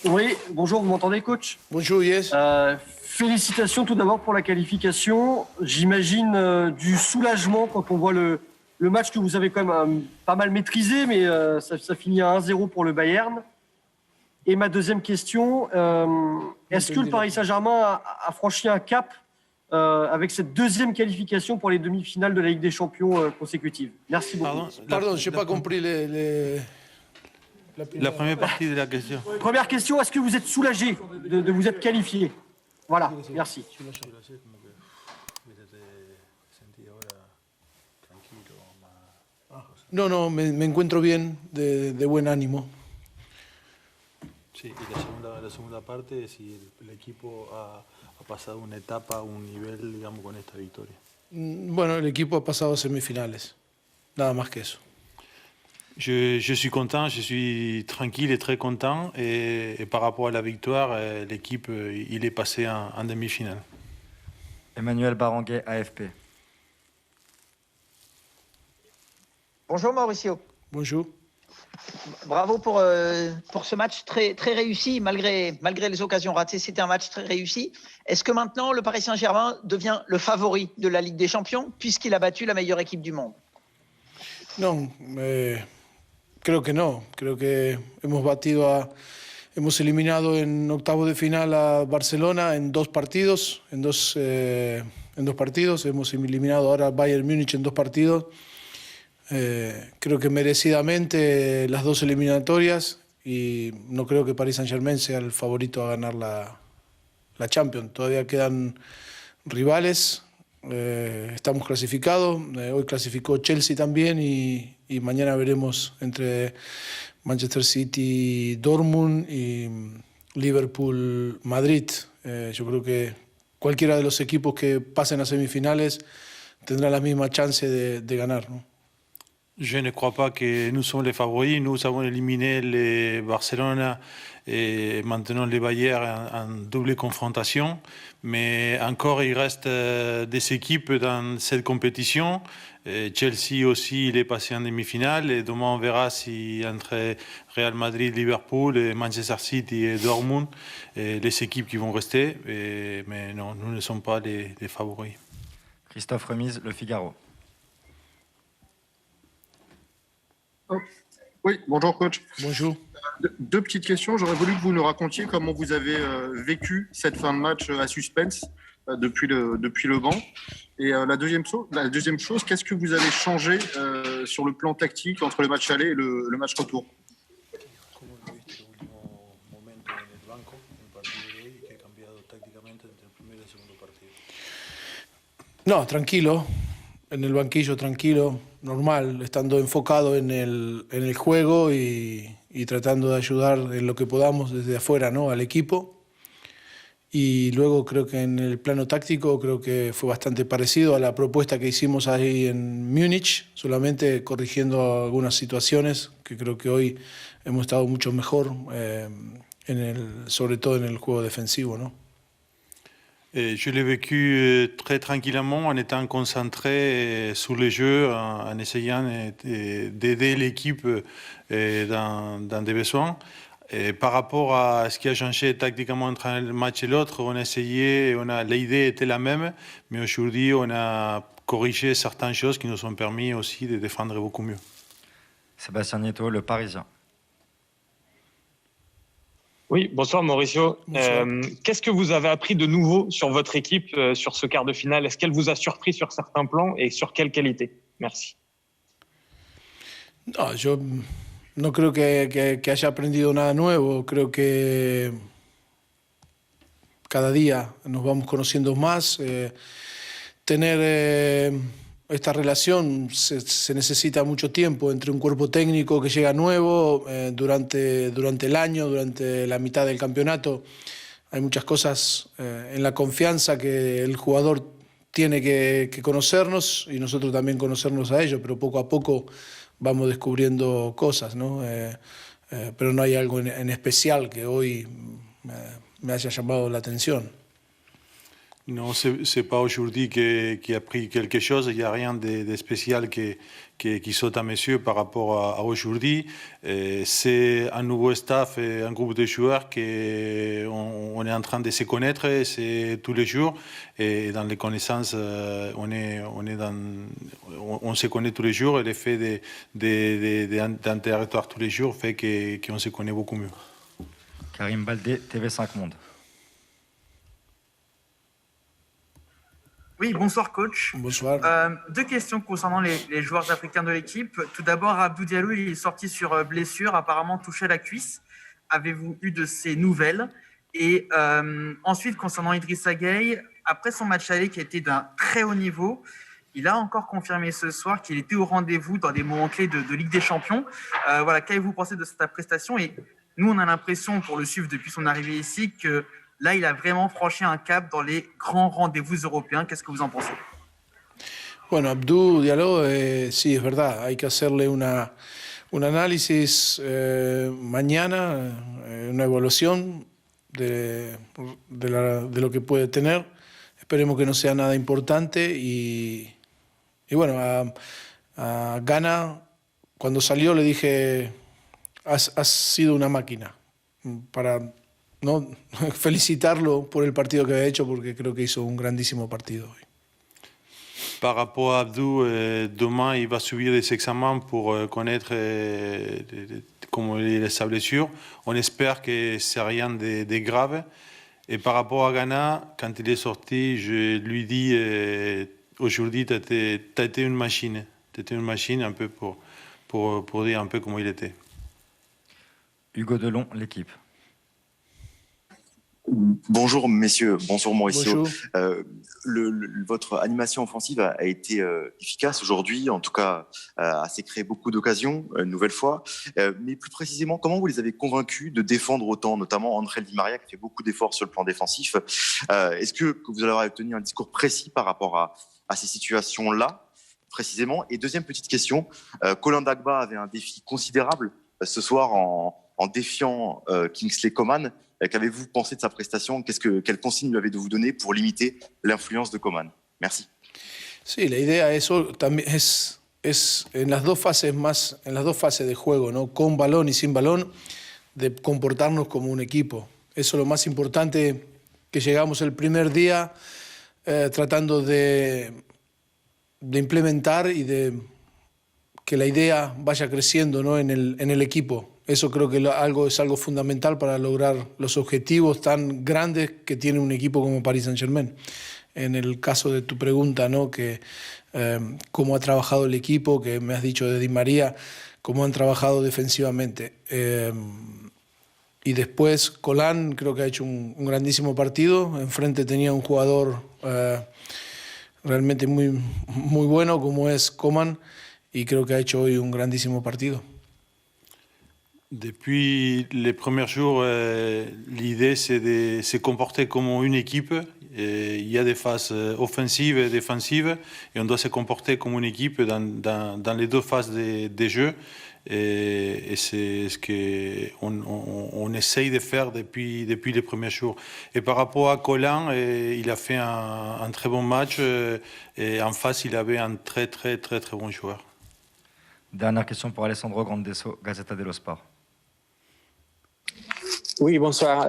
Oui, bonjour, vous m'entendez, coach? Bonjour, yes. Félicitations tout d'abord pour la qualification. J'imagine du soulagement quand on voit le match que vous avez quand même pas mal maîtrisé, mais ça finit à 1-0 pour le Bayern. Et ma deuxième question, est-ce que le Paris Saint-Germain a franchi un cap avec cette deuxième qualification pour les demi-finales de la Ligue des Champions consécutives? Merci beaucoup. Pardon, je n'ai pas compris la première partie de la question. Première question, est-ce que vous êtes soulagé de vous être qualifié? Voilà, merci. No, me encuentro bien, de buen ánimo. Sí, y la segunda parte, si el equipo ha pasado una etapa, un nivel, digamos, con esta victoria. Bueno, el equipo ha pasado a semifinales, nada más que eso. Je suis content, je suis tranquille et très content. Et par rapport à la victoire, l'équipe, il est passé en demi-finale. Emmanuel Baranguet, AFP. Bonjour Mauricio. Bonjour. Bravo pour ce match très, très réussi, malgré les occasions ratées. C'était un match très réussi. Est-ce que maintenant, le Paris Saint-Germain devient le favori de la Ligue des Champions, puisqu'il a battu la meilleure équipe du monde? No, creo que no. Creo que hemos eliminado en octavos de final a Barcelona en dos partidos. Hemos eliminado ahora a Bayern Múnich en dos partidos. Creo que merecidamente las dos eliminatorias, y no creo que Paris Saint-Germain sea el favorito a ganar la Champions. Todavía quedan rivales, estamos clasificados, hoy clasificó Chelsea también y mañana veremos entre Manchester City, Dortmund y Liverpool, Madrid. Yo creo que cualquiera de los equipos que pasen a semifinales tendrá la misma chance de ganar, ¿no? Je ne crois pas que nous sommes les favoris. Nous avons éliminé les Barcelone et maintenant les Bayern en double confrontation. Mais encore, il reste des équipes dans cette compétition. Chelsea aussi, il est passé en demi-finale. Et demain, on verra si entre Real Madrid, Liverpool, et Manchester City et Dortmund, les équipes qui vont rester. Mais non, nous ne sommes pas les favoris. Christophe Remise, Le Figaro. Oui, bonjour coach. Bonjour. Deux petites questions. J'aurais voulu que vous nous racontiez comment vous avez vécu cette fin de match à suspense depuis le banc. Et la deuxième chose, qu'est-ce que vous avez changé sur le plan tactique entre le match aller et le match retour? No, tranquilo, en el banquillo tranquilo, normal, estando enfocado en el juego y tratando de ayudar en lo que podamos desde afuera, ¿no?, al equipo. Y luego creo que en el plano táctico creo que fue bastante parecido a la propuesta que hicimos ahí en Múnich, solamente corrigiendo algunas situaciones que creo que hoy hemos estado mucho mejor, sobre todo en el juego defensivo, ¿no? Je l'ai vécu très tranquillement en étant concentré sur le jeu, en essayant d'aider l'équipe dans des besoins. Et par rapport à ce qui a changé tactiquement entre un match et l'autre, on a essayé, l'idée était la même, mais aujourd'hui on a corrigé certaines choses qui nous ont permis aussi de défendre beaucoup mieux. Sébastien Nieto, Le Parisien. Oui, bonsoir Mauricio. Bonsoir. Qu'est-ce que vous avez appris de nouveau sur votre équipe sur ce quart de finale? Est-ce qu'elle vous a surpris sur certains plans et sur quelle qualité? Merci. No, yo no creo que haya aprendido nada nuevo. Creo que cada día nos vamos conociendo más. Tener esta relación se necesita mucho tiempo entre un cuerpo técnico que llega nuevo durante el año, durante la mitad del campeonato. Hay muchas cosas en la confianza que el jugador tiene que conocernos y nosotros también conocernos a ellos, pero poco a poco vamos descubriendo cosas, ¿no? Pero no hay algo en especial que hoy me haya llamado la atención. Non, c'est pas aujourd'hui qui a pris quelque chose. Il n'y a rien de spécial qui saute à mes yeux par rapport à aujourd'hui. C'est un nouveau staff et un groupe de joueurs on est en train de se connaître c'est tous les jours. Et dans les connaissances, on se connaît tous les jours. Et le fait d'un territoire tous les jours fait qu'on se connaît beaucoup mieux. Karim Baldé, TV5 Monde. Oui, bonsoir coach. Bonsoir. Deux questions concernant les joueurs africains de l'équipe. Tout d'abord, Abdou Diallo il est sorti sur blessure, apparemment touché à la cuisse. Avez-vous eu de ces nouvelles? Et ensuite, concernant Idrissa Gueye, après son match aller qui a été d'un très haut niveau, il a encore confirmé ce soir qu'il était au rendez-vous dans des moments clés de Ligue des Champions. Voilà, qu'avez-vous pensé de cette prestation? Et nous, on a l'impression, pour le suivre depuis son arrivée ici, que là, il a vraiment franchi un cap dans les grands rendez-vous européens. Qu'est-ce que vous en pensez? Bueno, Abdou Diallo, sí, es verdad, hay que hacerle un análisis mañana, una evaluación de lo que puede tener. Esperemos que no sea nada importante y bueno, a Ghana, cuando salió le dije, has sido una máquina, para no felicitarlo por el partido que había hecho, porque creo que hizo un grandísimo partido hoy. Par rapport à Abdou, demain, il va subir des examens pour connaître comment il est sa blessure. On espère que c'est rien de grave. Et par rapport à Ghana, quand il est sorti, je lui dis aujourd'hui, tu as été une machine. Tu étais une machine un peu pour dire un peu comment il était. Hugo Delon, l'équipe. Bonjour messieurs, bonjour Mauricio. Bonjour. Votre animation offensive a été efficace aujourd'hui, en tout cas a créé beaucoup d'occasions, une nouvelle fois. Mais plus précisément, comment vous les avez convaincus de défendre autant, notamment André Di Maria qui fait beaucoup d'efforts sur le plan défensif. Est-ce que vous allez avoir obtenu un discours précis par rapport à ces situations-là, précisément? Et deuxième petite question, Colin Dagba avait un défi considérable ce soir en défiant Kingsley Coman. Qu'avez-vous pensé de sa prestation? Quelle consigne lui avez de vous donner pour limiter l'influence de Coman? Merci. Sí, la idea también es en las dos fases de juego, ¿no? Con balón y sin balón, de comportarnos como un equipo. Eso es lo más importante, que llegamos el primer día tratando de implementar y de que la idea vaya creciendo, ¿no? en el equipo. Eso creo que es algo fundamental para lograr los objetivos tan grandes que tiene un equipo como Paris Saint-Germain. En el caso de tu pregunta, ¿no? Que cómo ha trabajado el equipo, que me has dicho de Di María, cómo han trabajado defensivamente. Y después Colan creo que ha hecho un grandísimo partido. Enfrente tenía un jugador realmente muy, muy bueno como es Coman, y creo que ha hecho hoy un grandísimo partido. Depuis les premiers jours, l'idée c'est de se comporter comme une équipe. Il y a des phases offensives et défensives et on doit se comporter comme une équipe dans les deux phases des jeux. Et c'est ce qu'on essaye de faire depuis les premiers jours. Et par rapport à Colin, il a fait un très bon match et en face il avait un très très très très bon joueur. Dernière question pour Alessandro Grandesso, Gazzetta dello Sport. Oui, bonsoir.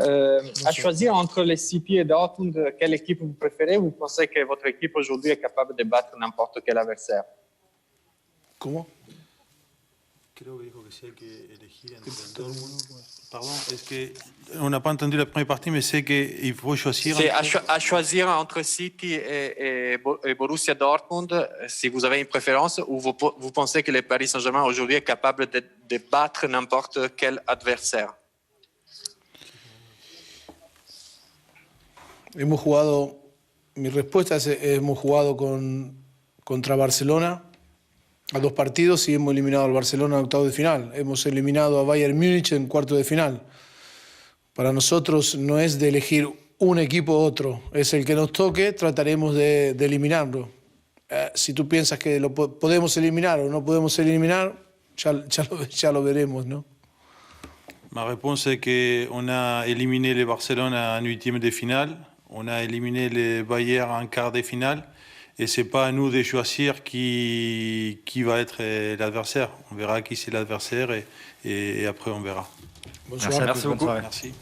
À choisir entre les CP et Dortmund, quelle équipe vous préférez? Vous pensez que votre équipe aujourd'hui est capable de battre n'importe quel adversaire? Comment? Creo que dijo que sí hay que elegir entre el Dortmund. Pardon, est-ce que on n'a pas entendu la première partie, mais c'est qu'il faut choisir. C'est à choisir entre City et Borussia Dortmund, si vous avez une préférence, ou vous pensez que le Paris Saint-Germain aujourd'hui est capable de battre n'importe quel adversaire? Mi respuesta es, hemos jugado contra Barcelona a 2 partidos y hemos eliminado al Barcelona en octavos de final. Hemos eliminado a Bayern Múnich en cuarto de final. Para nosotros no es de elegir un equipo u otro, es el que nos toque, trataremos de eliminarlo. Si tú piensas que lo podemos eliminar o no podemos eliminar, ya lo veremos, ¿no? Ma réponse est qu'on a éliminé le Barcelone en 8e de finale. On a éliminé les Bayern en quart de finale. Et ce n'est pas à nous de choisir qui va être l'adversaire. On verra qui c'est l'adversaire et après on verra. Bonsoir. Merci beaucoup. Merci.